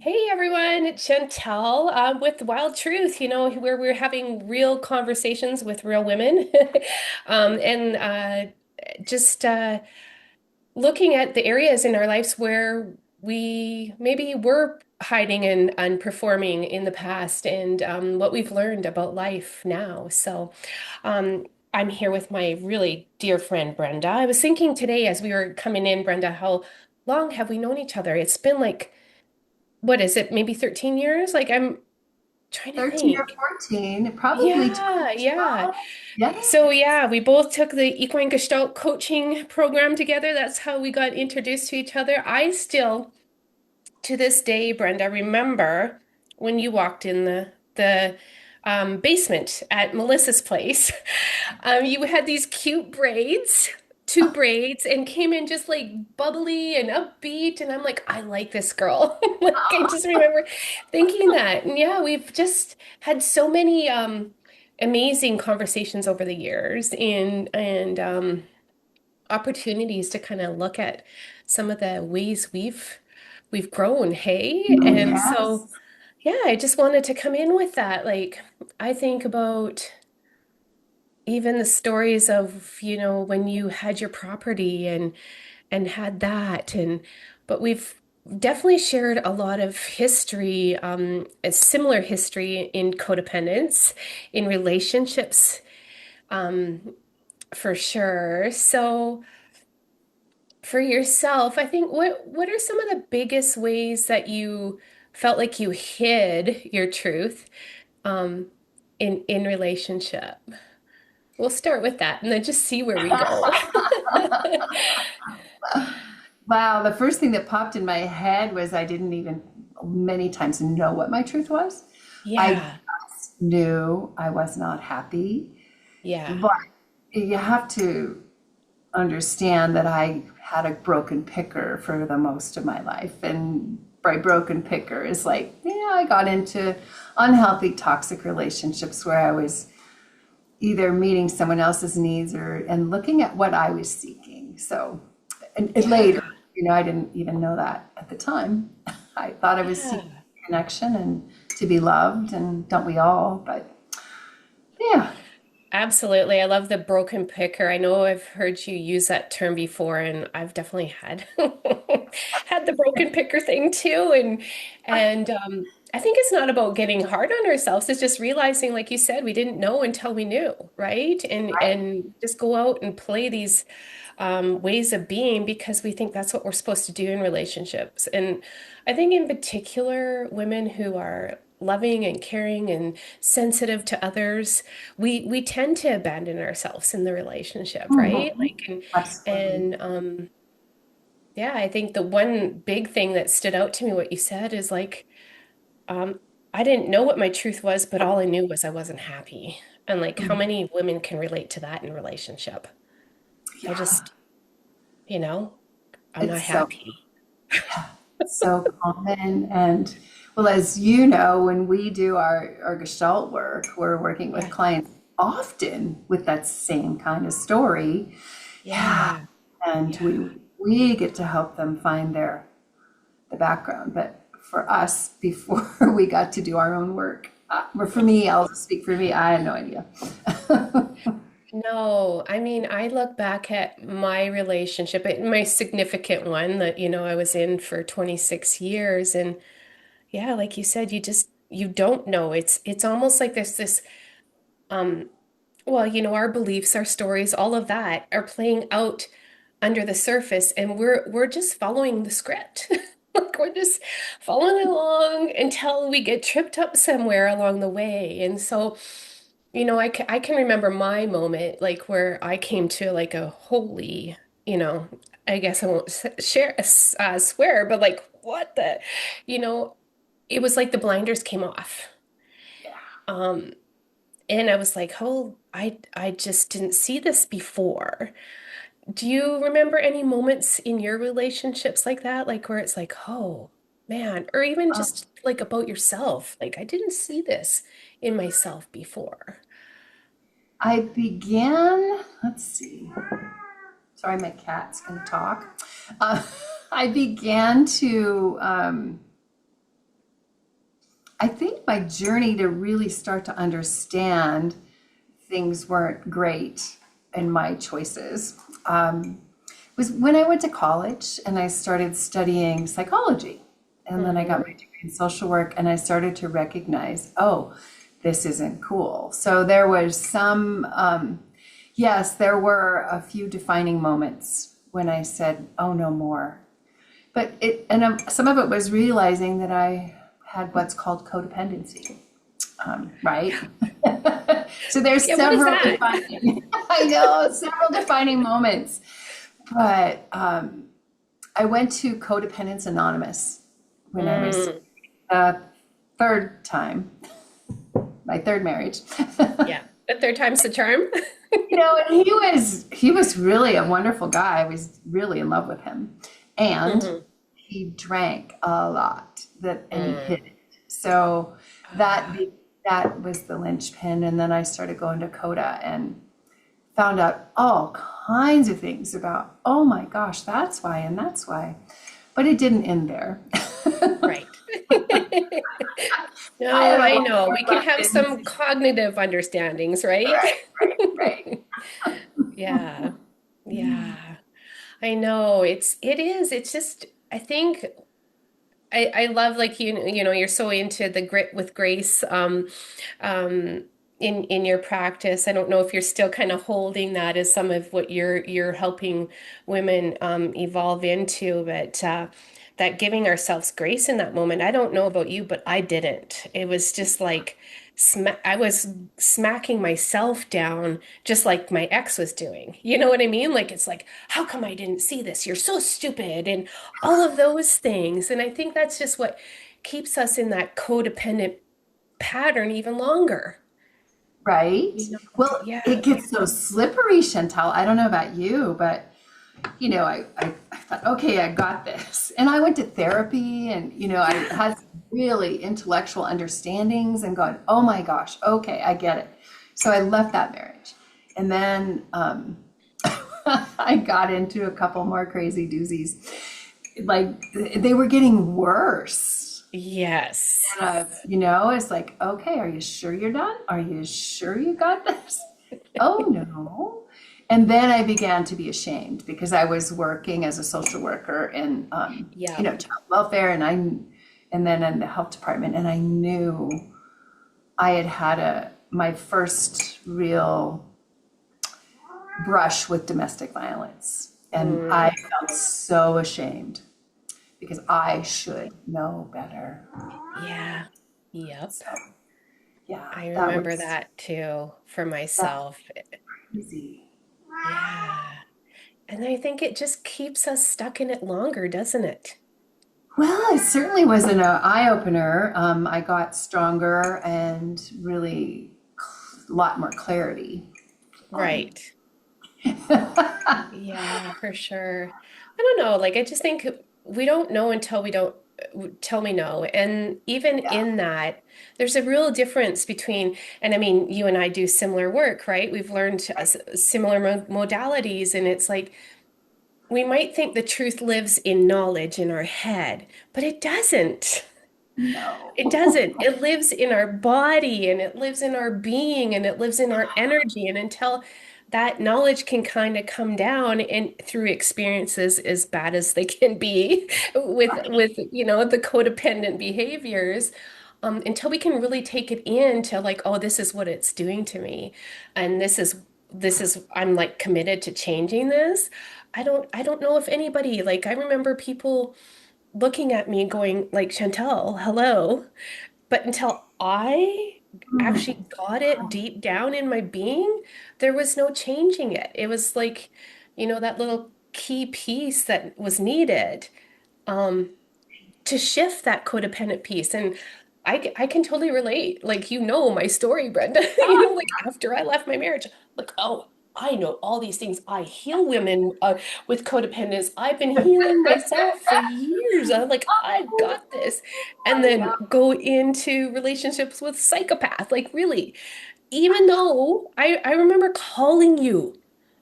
Hey everyone, it's Chantel with Wild Truth, where we're having real conversations with real women and just looking at the areas in our lives where we maybe were hiding and performing in the past and what we've learned about life now. So um, I'm here with my really dear friend, Brenda. I was thinking today as we were coming in, Brenda, how long have we known each other? It's been like what is it, maybe 13 years? Like I'm trying to 13 or think. 14, probably Yeah, yeah. 12. Yeah. So yeah, we both took the Equine Gestalt coaching program together. That's how we got introduced to each other. I still, to this day, Brenda, remember when you walked in the basement at Melissa's place. You had these cute braids, two braids, and came in just like bubbly and upbeat. And I'm like, I like this girl. Like I just remember thinking that. And yeah, we've just had so many amazing conversations over the years and opportunities to kind of look at some of the ways we've grown, hey? Oh, And so yes. yeah, I just wanted to come in with that. Like I think about even the stories of, when you had your property and had that and but we've definitely shared a lot of history, a similar history in codependence, in relationships, um, for sure. So for yourself, I think what are some of the biggest ways that you felt like you hid your truth um, in relationship? We'll start with that and then just see where we go. Wow, the first thing that popped in my head was I didn't even many times know what my truth was. I Yeah, just knew I was not happy, yeah, but you have to understand that I had a broken picker for the most of my life. And by broken picker is like, yeah, I got into unhealthy, toxic relationships where I was either meeting someone else's needs or and looking at what I was seeking. So, and later, yeah, I didn't even know that at the time. I thought I was seeking yeah. connection and to be loved, and don't we all? But yeah. Absolutely. I love the broken picker. I know I've heard you use that term before, and I've definitely had had the broken picker thing too. And I think it's not about getting hard on ourselves. It's just realizing, like you said, we didn't know until we knew, right? And just go out and play these ways of being because we think that's what we're supposed to do in relationships. And I think in particular, women who are loving and caring and sensitive to others, we tend to abandon ourselves in the relationship, right? Mhm. Like and Absolutely. and yeah, I think the one big thing that stood out to me, what you said, is like um, I didn't know what my truth was, but all I knew was I wasn't happy. And like, how many women can relate to that in relationship? I Yeah. just, you know, I'm not It's so happy. so common. And well, as you know, when we do our Gestalt work, we're working with Yeah. clients often with that same kind of story. Yeah. Yeah. And Yeah. we get to help them find the background. But for us, before we got to do our own work, or for me, I'll just speak for me, I had no idea. No, I mean, I look back at my relationship, my significant one that, I was in for 26 years. And yeah, like you said, you don't know. It's almost like there's this, um, well, our beliefs, our stories, all of that are playing out under the surface, and we're just following the script. Like we're just following along until we get tripped up somewhere along the way. And so, I can remember my moment, like where I came to like a holy, I guess I won't swear, but like what the, you know, it was like the blinders came off. Yeah. Um, and I was like, oh, I just didn't see this before. Do you remember any moments in your relationships like that? Like where it's like, oh man, or even just like about yourself. Like I didn't see this in myself before. I began, let's see. Sorry, my cat's going to talk. Uh, I began to, I think my journey to really start to understand things weren't great in my choices was when I went to college and I started studying psychology. And then I got Mhm. my degree in social work and I started to recognize, oh, this isn't cool. So there was some, yes, there were a few defining moments when I said, oh, no more. But some of it was realizing that I had what's called codependency, right? So there's Yeah, what is several that? defining, I know, several defining moments. But I went to Codependence Anonymous when I was Mm, third time, my third marriage. yeah, the third time's the charm. And he was really a wonderful guy. I was really in love with him. And Mhm. he drank a lot and he hid Mm. it. So that Ah, that was the linchpin. And then I started going to Coda and found out all kinds of things about, oh my gosh, that's why and that's why. But it didn't end there. right. I No, had a I lot know. more We can have questions. some cognitive understandings, right? Right, right, right. Yeah. Yeah. I know. It's just I think I love like you're so into the grit with grace um in your practice. I don't know if you're still kind of holding that as some of what you're helping women evolve into, but that giving ourselves grace in that moment. I don't know about you, but I didn't. It was just like I was smacking myself down just like my ex was doing. You know what I mean? Like it's like, how come I didn't see this? You're so stupid. And all of those things. And I think that's just what keeps us in that codependent pattern even longer. Right? You know? Well, Yeah. it gets so slippery, Chantel. I don't know about you, but I thought, okay, I got this. And I went to therapy and, I had some really intellectual understandings and going, oh my gosh, okay, I get it. So I left that marriage. And then I got into a couple more crazy doozies. Like they were getting worse. Yes. It's like, okay, are you sure you're done? Are you sure you got this? Oh no. And then I began to be ashamed because I was working as a social worker in, Yep. child welfare, and then in the health department, and I knew I had had my first real brush with domestic violence, and I Mm, felt so ashamed because I should know better. yeah. Yep. So yeah, I that remember was that too for that's myself. easy. Yeah. And I think it just keeps us stuck in it longer, doesn't it? Well, it certainly was an eye opener. I got stronger and really a lot more clarity on. Right. Yeah, for sure. I don't know. Like, I just think we don't know until we don't tell me no. And even Yeah. in that, there's a real difference between, and I mean, you and I do similar work, right? We've learned similar modalities, and it's like we might think the truth lives in knowledge in our head, but it doesn't. No. It doesn't. It lives in our body and it lives in our being and it lives in our energy. And until that knowledge can kind of come down and through experiences as bad as they can be with the codependent behaviors, until we can really take it in to like, oh, this is what it's doing to me. And this is I'm like committed to changing this. I don't know if anybody like I remember people looking at me going like, Chantel, hello. But until I actually got it deep down in my being, there was no changing it. It was like, that little key piece that was needed um, to shift that codependent piece. And I can totally relate. Like, my story, Brenda. Like after I left my marriage, like, oh, I know all these things. I heal women with codependence. I've been healing myself for years. I'm like, I've got this. And I then know. go into relationships with psychopath. Like, really, even though I remember calling you.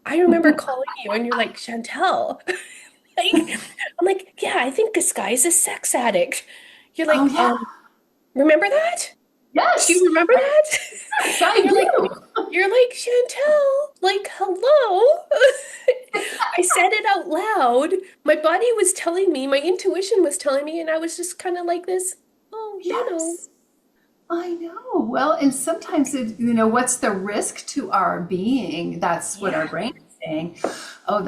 I remember calling you and you're like, Chantel. Like, I'm like, yeah, I think this guy's a sex addict. You're Oh, like, yeah. remember that? Do Yes. you remember that? Yes, I You're like, do. you're like, Chantel, like, hello. I said it out loud. My body was telling me, my intuition was telling me, and I was just kind of like this, oh, Yes. I know. Well, and sometimes what's the risk to our being? That's what our yeah, brain is saying. Oh,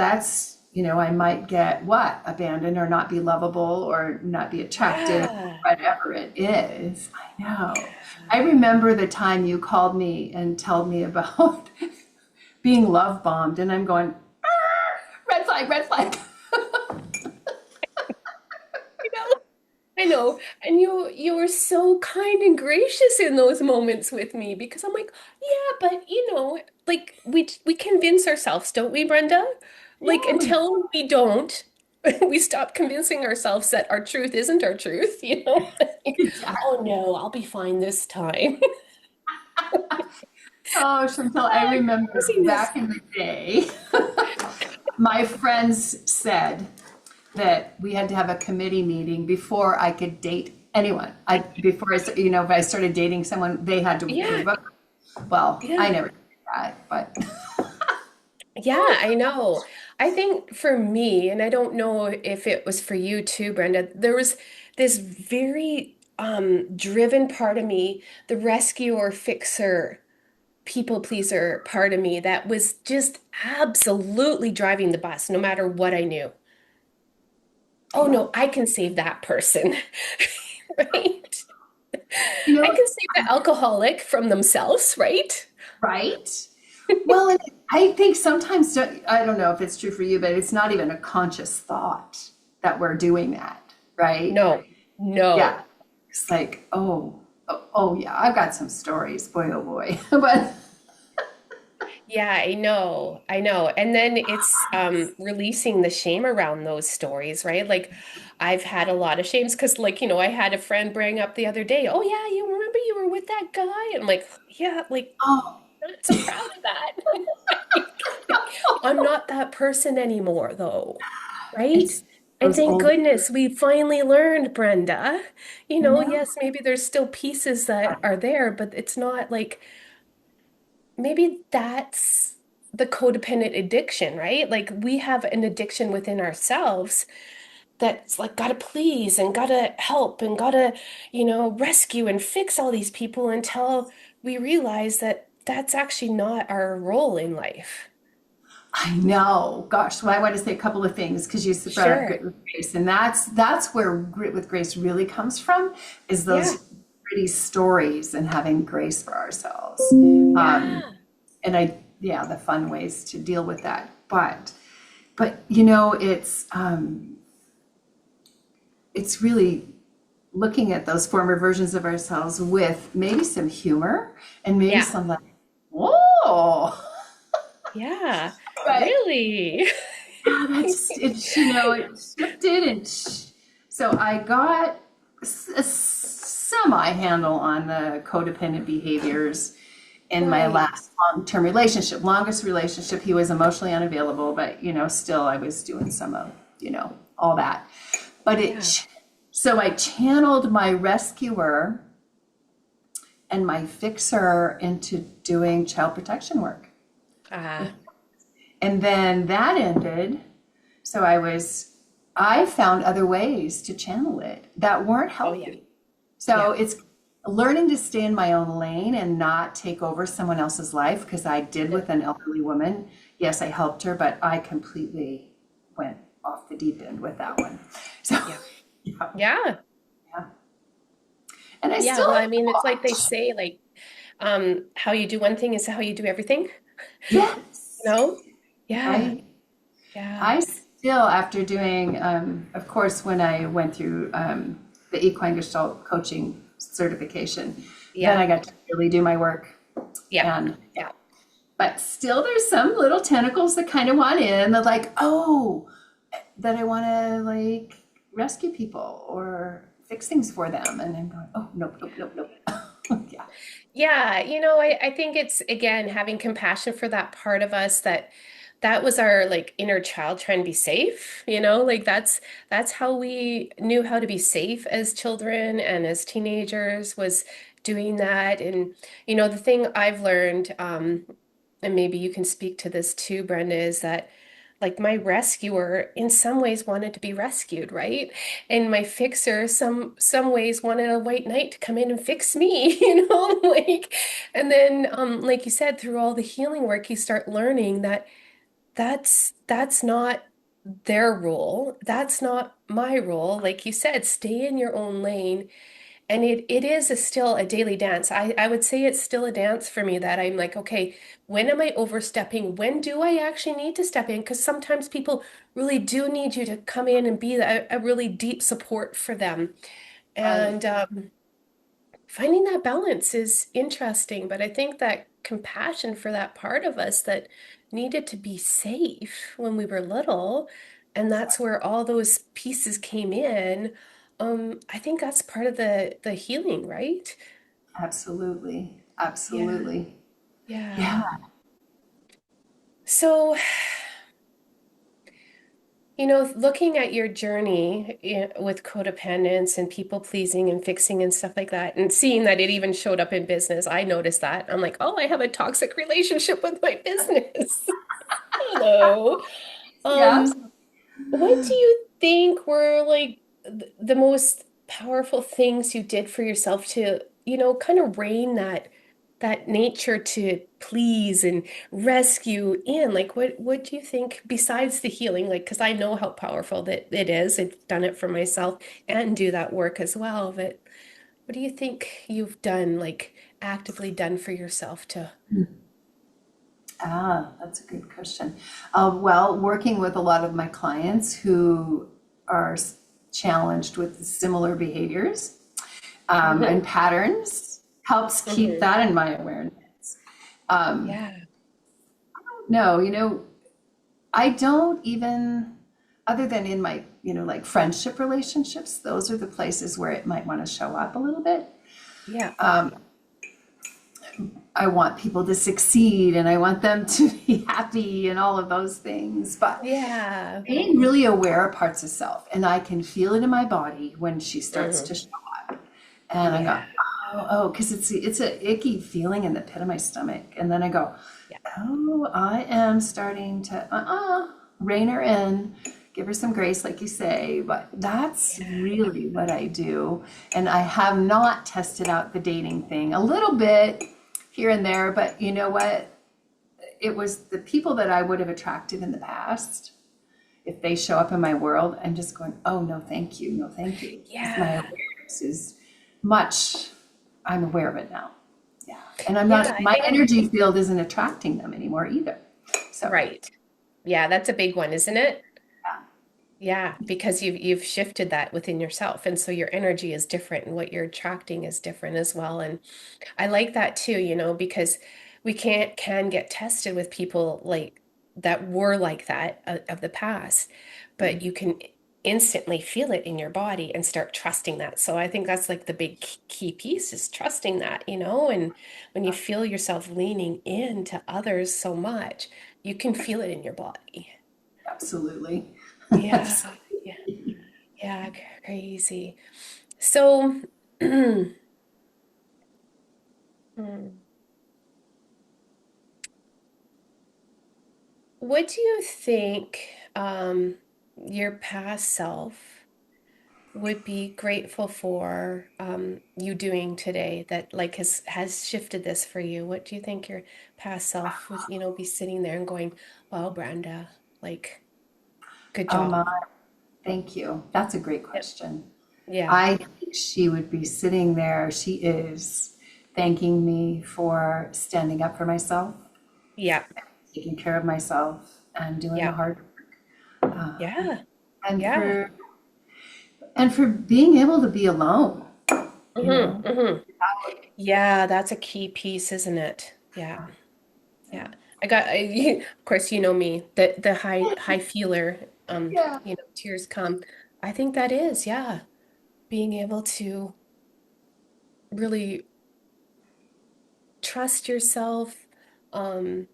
I might get what? Abandoned or not be lovable or not be attractive, yeah, whatever it is. I know. yeah. I remember the time you called me and told me about being love bombed, and I'm going, red flag, red flag. You know, I know. And you were so kind and gracious in those moments with me because I'm like, yeah, but like we convince ourselves, don't we, Brenda? Like Yeah, we until we don't, we stop convincing ourselves that our truth isn't our truth, you know? Like, oh exactly. no, I'll be fine this time. Oh, Chantel, I Ah, remember craziness. back in the day, my friends said that we had to have a committee meeting before I could date anyone. If I started dating someone, they had to Yeah, approve of. Well, I yeah. never did that, but Yeah, I know. I think for me, and I don't know if it was for you too, Brenda, there was this very driven part of me, the rescuer, fixer, people pleaser part of me that was just absolutely driving the bus no matter what I knew. Oh yeah, no, I can save that person. Right? you I know, can save the alcoholic from themselves, right? right? Well, and I think sometimes, I don't know if it's true for you, but it's not even a conscious thought that we're doing that, right? No, Yeah. no. It's like, oh yeah, I've got some stories, boy, oh boy. But Yeah, I know. I know. And then it's releasing the shame around those stories, right? Like I've had a lot of shames because I had a friend bring up the other day, "Oh yeah, you remember you were with that guy?" And I'm like, "Yeah, like oh, not so proud of that." I'm not that person anymore though, right? it's And those thank old, goodness we finally learned, Brenda. you know? Yes, maybe there's still pieces that are there, but it's not like maybe that's the codependent addiction, right? Like we have an addiction within ourselves that's like gotta please and gotta help and gotta, rescue and fix all these people until we realize that that's actually not our role in life. I know. Gosh, well, I want to say a couple of things because you brought up Sure. grit with grace, and that's where grit with grace really comes from, is Yeah. those gritty stories and having grace for ourselves. Yeah. And yeah, the fun ways to deal with that. But it's really looking at those former versions of ourselves with maybe some humor and maybe Yeah. some like, whoa, Yeah. right? Really? Yeah, it shifted so I got a semi handle on the codependent behaviors in my Nice. last long-term relationship. Longest relationship, he was emotionally unavailable, but still I was doing some of, all that. But Yeah. so I channeled my rescuer and my fixer into doing child protection work. Ah. And then that ended. So I found other ways to channel it that weren't Oh yeah. healthy. So Yeah. it's learning to stay in my own lane and not take over someone else's life because I did Yeah. with an elderly woman. Yes, I helped her, but I completely went off the deep end with that one. So, Yeah. yeah, Yeah. yeah. And I Yeah. still Well, have I to mean, it's like they watch. say, like, how you do one thing is how you do everything. Yes, No? Yeah. right. Yeah. I still, after doing, of course, when I went through the equine gestalt coaching certification, then Yeah. I got to really do my work. Yeah. And yeah, Yeah. but still, there's some little tentacles that kind of want in. They're like, oh, that I want to like rescue people or fix things for them. And I'm going, oh, nope, nope, nope, nope. Yeah. Yeah. I think it's again having compassion for that part of us that was our like inner child trying to be safe, like that's how we knew how to be safe as children and as teenagers was doing that. And the thing I've learned, and maybe you can speak to this too, Brenda, is that like my rescuer in some ways wanted to be rescued, right? And my fixer some ways wanted a white knight to come in and fix me, like, and then like you said, through all the healing work, you start learning that that's not their role. That's not my role. Like you said, stay in your own lane. And it is still a daily dance. I would say it's still a dance for me that I'm like, okay, when am I overstepping? When do I actually need to step in? Because sometimes people really do need you to come in and be a really deep support for them. Right. And finding that balance is interesting, but I think that compassion for that part of us that needed to be safe when we were little, and that's where all those pieces came in. I think that's part of the healing, right? Absolutely. Yeah, Absolutely. yeah. Yeah. So, looking at your journey with codependence and people pleasing and fixing and stuff like that, and seeing that it even showed up in business, I noticed that. I'm like, oh, I have a toxic relationship with my business. Hello. Yeah. Um, what do you think were like the most powerful things you did for yourself to, kind of rein that nature to please and rescue in? Like what do you think besides the healing? Like, because I know how powerful that it is. I've done it for myself and do that work as well. But what do you think you've done, like actively done for yourself to Ah, that's a good question. Well, working with a lot of my clients who are challenged with similar behaviors and Mhm. patterns helps keep Mhm. that in my awareness. Yeah. No, I don't even, other than in my, like friendship relationships, those are the places where it might want to show up a little bit. Yeah. I want people to succeed and I want them to be happy and all of those things. But Yeah. being really aware of parts of self, and I can feel it in my body when she starts to Mhm. show up. And I go, Yeah. oh, because it's a icky feeling in the pit of my stomach. And then I go, Yeah. oh, I am starting to rein her in, give her some grace, like you say. But that's Yeah. really what I do. And I have not tested out the dating thing a little bit here and there, but you know what? It was the people that I would have attracted in the past. If they show up in my world, I'm just going, oh, no, thank you. No, thank you. Because my Yeah. awareness is much, I'm aware of it now. Yeah. And I'm Yeah, not, I my think energy field isn't attracting them anymore either. So, right. Yeah, that's a big one, isn't it? yeah, Yeah, because you've shifted that within yourself, and so your energy is different, and what you're attracting is different as well. And I like that too, because we can get tested with people like that were like that of the past, but you can instantly feel it in your body and start trusting that. So I think that's like the big key piece is trusting that, and when you feel yourself leaning into others so much, you can feel it in your body. absolutely. Yeah, yeah, yeah, crazy. So, hmm, what do you think your past self would be grateful for you doing today that like has shifted this for you? What do you think your past self would, be sitting there and going, "Wow, Brenda, like good Oh my, job." thank you. That's a great Yep. question. Yeah. I think she would be sitting there, she is thanking me for standing up for myself, Yeah. taking care of myself, and doing the Yeah. hard Yeah. and Yeah. for being able to be alone, you Mm-hmm. know. Mm-hmm. Yeah, that's a key piece, isn't it? Yeah. Yeah. Of course, you know me, the high feeler, Yeah, tears come. I think that is, yeah, being able to really trust yourself, um,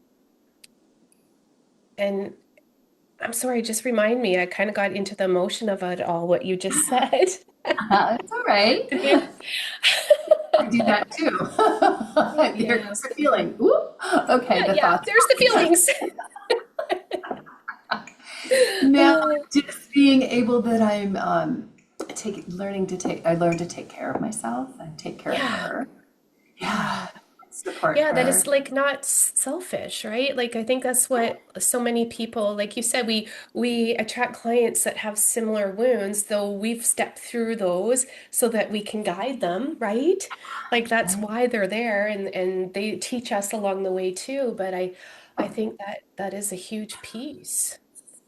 and I'm sorry, just remind me. I kind of got into the emotion of it all, what you just said. It's all right. Yeah. I do that too. Here Yeah. comes the feeling. Ooh, okay, Yeah, the yeah. thoughts. There's the feelings. Now, just being able that I'm I learned to take care of myself and take care of Yeah. her. Yeah, Yeah. support Yeah, that her. is like not selfish, right? Like I think that's what so many people, like you said, we attract clients that have similar wounds, though we've stepped through those so that we can guide them, right? Like that's Right? why they're there and they teach us along the way too, but I think that that is a huge piece.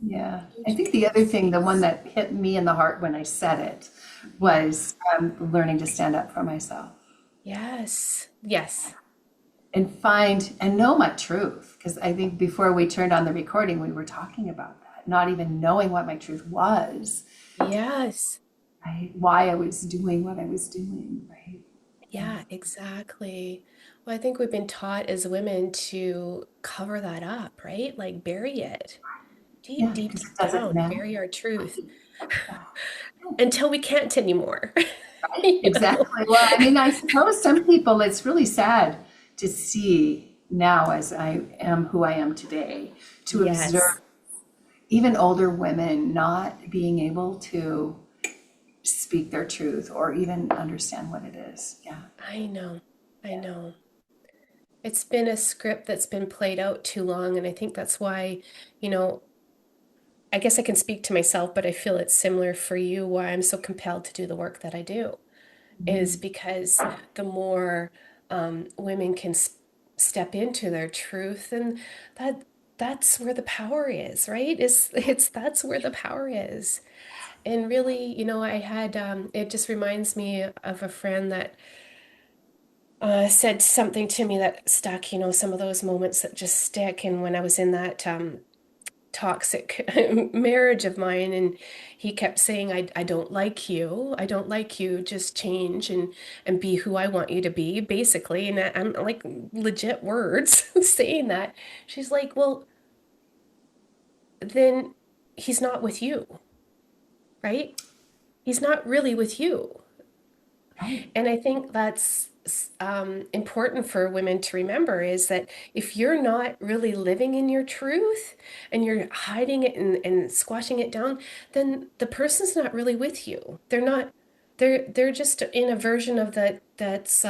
Yeah. I Huge think the other piece. thing, the one that hit me in the heart when I said it, Yeah. was learning to stand up for myself Yes. Yes. and find and know my truth. Because I think before we turned on the recording, we were talking about that, not even knowing what my truth was, Yes. right? Why I was doing what I was doing, right? Yeah. Yeah, exactly. Well, I think we've been taught as women to cover that up, right? Like bury it deep, Yeah, deep, because it deep doesn't down, matter. bury our truth Yeah. until we can't anymore. Right? You know? Exactly. Well, I mean, I suppose some people, it's really sad to see now as I am who I am today, to observe Yes, even older women not being able to speak their truth or even understand what it is. Yeah. I know. I Yeah. know. It's been a script that's been played out too long, and I think that's why, you know, I guess I can speak to myself, but I feel it's similar for you, why I'm so compelled to do the work that I do. Is Mhm. because the more women can step into their truth, and that that's where the power is, right? It's that's where the power is. And really, you know, I had it just reminds me of a friend that said something to me that stuck, you know, some of those moments that just stick. And when I was in that toxic marriage of mine and he kept saying I don't like you, I don't like you, just change and be who I want you to be basically, and I'm like legit words saying that. She's like, well, then he's not with you, right? He's not really with you. Right. And I think that's important for women to remember is that if you're not really living in your truth and you're hiding it and squashing it down, then the person's not really with you. They're just in a version of that's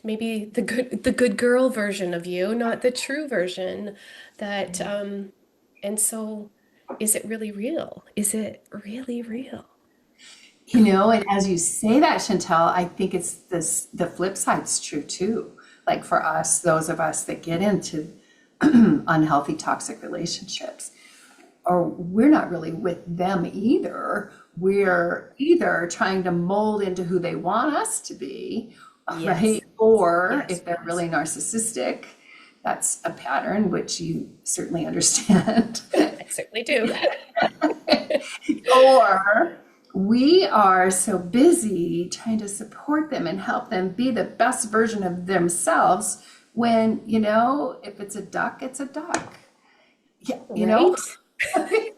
maybe the good girl version of you, not the true version that and so is it really real? Is it really real? You know, and as you say that, Chantel, I think it's this the flip side's true too. Like for us, those of us that get into unhealthy, toxic relationships, or we're not really with them either. We're either trying to mold into who they want us to be, right? Yes. Or Yes. if they're really narcissistic, that's a pattern which you certainly understand. I certainly do. Or we are so busy trying to support them and help them be the best version of themselves when, you know, if it's a duck, it's a duck. Yeah, you know? Right?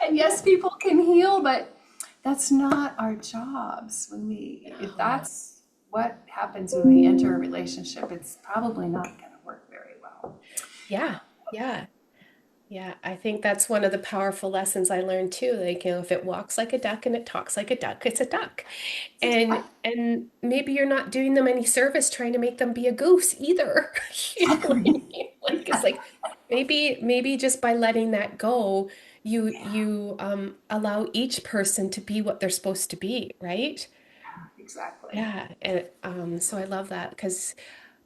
And yes, people can heal, but that's not our jobs. When we, if No. that's what happens when we enter a relationship, it's probably not going to work very well. Yeah. Yeah. Yeah. I think that's one of the powerful lessons I learned too. Like, you know, if it walks like a duck and it talks like a duck, it's a duck. And maybe you're not doing them any service trying to make them be a goose either. You know what I Exactly. mean? Like it's like maybe just by letting that go, you allow each person to be what they're supposed to be, right? Exactly. Yeah, and so I love that because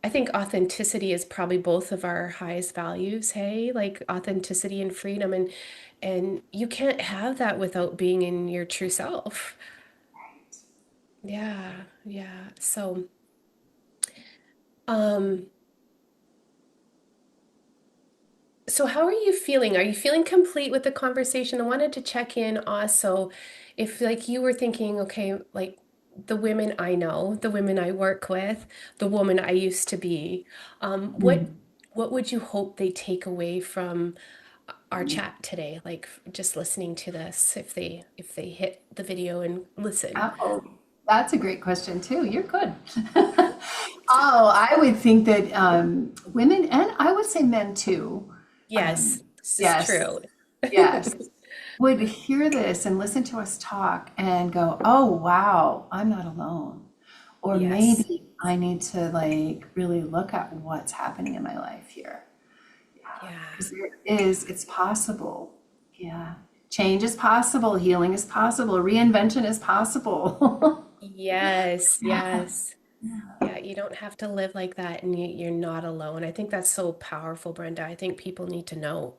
I think authenticity is probably both of our highest values, hey? Like authenticity and freedom and you can't have that without being in your true self. Yeah, yeah. Um so how are you feeling? Are you feeling complete with the conversation? I wanted to check in also if like you were thinking, okay, like the women I know, the women I work with, the woman I used to be, Mm. what would you hope they take away from our chat today, like just listening to this, if they hit the video and listen. Oh, that's a great question too. You're good. Oh, I would think that women, and I would say men too, Yes, this is yes, true. yes, would hear this and listen to us talk and go, "Oh, wow, I'm not alone." Or Yes. maybe I need to like really look at what's happening in my life here. Yeah. Because it's possible. Yeah. Change is possible, healing is possible, reinvention is possible. Yes, yes. Yeah, you don't have to live like that and you're not alone. I think that's so powerful, Brenda. I think people need to know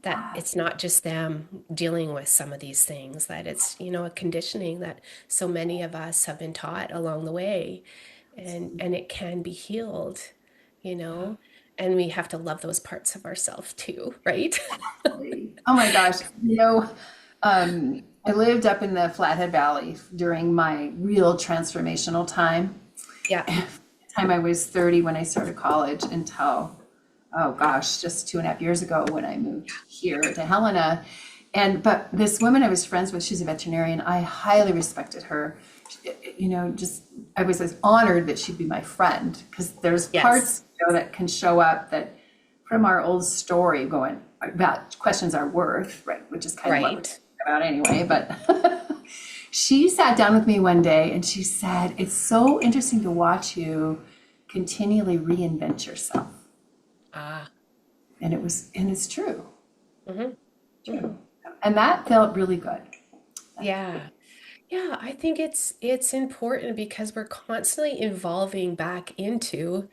that it's not just them dealing with some of these things, that it's, a conditioning that so many of us have been taught along the way, and it can be healed, you know, and we have to love those parts of ourselves too, right? Oh my gosh. I lived up in the Flathead Valley during my real transformational time. Yeah. Time I was 30 when I started college until, oh gosh, just 2.5 years ago when I moved here to Helena. But this woman I was friends with, she's a veterinarian. I highly respected her. Just I was as honored that she'd be my friend because there's Yes. parts, that can show up that from our old story going about questions our worth, right? Which is kind of what we're Right. talking about anyway. But she sat down with me one day and she said, "It's so interesting to watch you continually reinvent yourself." Ah. And it's true, Hmm. Hmm. true. And that felt really good. Yeah. Yeah, I think it's important because we're constantly evolving back into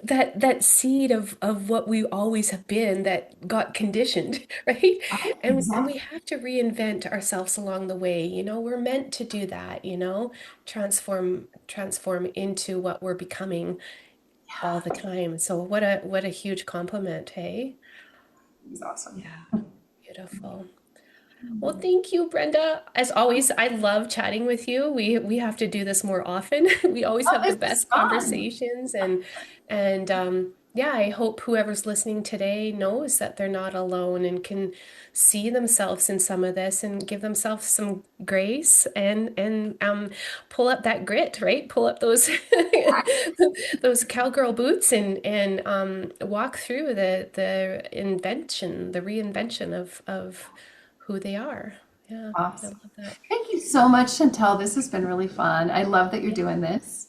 that seed of what we always have been that got conditioned, right? And we Exactly. have to reinvent ourselves along the way. We're meant to do that, transform into what we're becoming all the time. So what a huge compliment, hey? It was awesome. Yeah, beautiful. Well, thank you, Brenda. As always, I love chatting with you. We have to do this more often. We always Oh, have the this was best fun. conversations, and yeah, I hope whoever's listening today knows that they're not alone and can see themselves in some of this and give themselves some grace and pull up that grit, right? Pull up those those cowgirl boots and walk through the reinvention of who they are. Yeah, I Awesome. love that. Thank you so much, Chantel. This has been really fun. I love that you're Yeah. doing this.